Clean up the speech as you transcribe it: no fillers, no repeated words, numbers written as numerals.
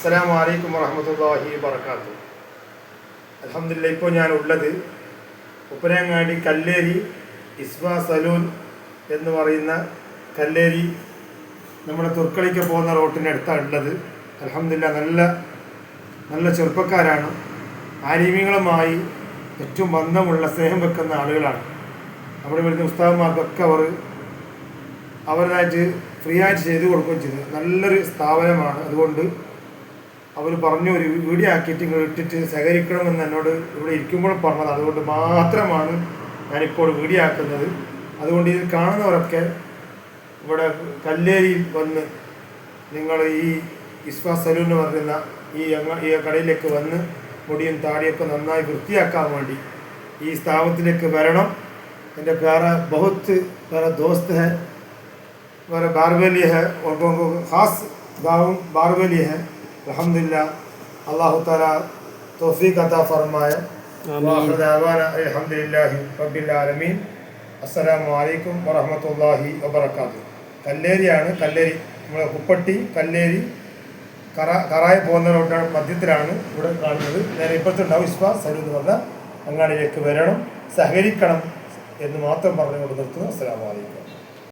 അസ്സലാമു അലൈക്കും വറഹ്മത്തുള്ളാഹി വബറകാതുഹു. അൽഹംദുലില്ലാഹ്, ഇപ്പോൾ ഞാനുള്ളത് ഉപ്പരങ്ങാടി കല്ലേരി ഇസ്ബ സലൂൻ എന്ന് പറയുന്ന കല്ലേരി നമ്മുടെ തുർക്കളിക്ക് പോകുന്ന റോട്ടിൻ്റെ അടുത്താണ് ഉള്ളത്. അൽഹംദുലില്ലാഹ്, നല്ല ചെറുപ്പക്കാരാണ്. ആലിമീങ്ങളുമായി ഏറ്റവും ബന്ധമുള്ള സ്നേഹം വെക്കുന്ന ആളുകളാണ്. നമ്മുടെ വരുന്ന ഉസ്താദന്മാർക്കൊക്കെ അവരുടേതായിട്ട് ഫ്രീ ആയിട്ട് ചെയ്തു കൊടുക്കുകയും ചെയ്തു. നല്ലൊരു സ്ഥാപനമാണ്. അതുകൊണ്ട് അവർ പറഞ്ഞു, ഒരു വീഡിയോ ആക്കിയിട്ട് നിങ്ങൾ ഇട്ടിട്ട് സഹകരിക്കണമെന്ന് എന്നോട് ഇവിടെ ഇരിക്കുമ്പോൾ പറഞ്ഞത്. അതുകൊണ്ട് മാത്രമാണ് ഞാനിപ്പോൾ വീഡിയോ ആക്കുന്നത്. അതുകൊണ്ട് ഇത് കാണുന്നവരൊക്കെ ഇവിടെ കല്ലേരിയിൽ വന്ന് നിങ്ങൾ ഈ ഇസ്ബ സലൂൻ എന്ന് പറയുന്ന ഈ കടയിലേക്ക് വന്ന് മുടിയും താടിയൊക്കെ നന്നായി വൃത്തിയാക്കാൻ വേണ്ടി ഈ സ്ഥാപനത്തിലേക്ക് വരണം. എൻ്റെ प्यारा बहुत मेरा दोस्त है, मेरा बारबेली है और ख़ास गाँव बारबेली है. अल्हम्दुलिल्लाह, अल्लाह ताला तौफीक अता फरमाए. आखिर दावाना अल्हम्दुलिल्लाहि रब्बिल आलमीन. अस्सलामु अलैकुम वറഹ്മത്തുള്ളാഹി വബറകാതുഹു. കല്ലേരിയാണ്. കല്ലേരി നമ്മുടെ കുപ്പട്ടി കല്ലേരി കറായി പോകുന്ന റോഡാണ്, മധ്യത്തിലാണ് ഇവിടെ കാണുന്നത്. ഞാൻ ഇപ്പോഴത്തുണ്ടാവും ഇസ്ബ സലൂൻ എന്ന് പറഞ്ഞാൽ അങ്ങാടിയിലേക്ക് വരണം, സഹകരിക്കണം എന്ന് മാത്രം പറഞ്ഞുകൊണ്ട് നിർത്തുന്നു. അസ്സലാമു അലൈക്കും.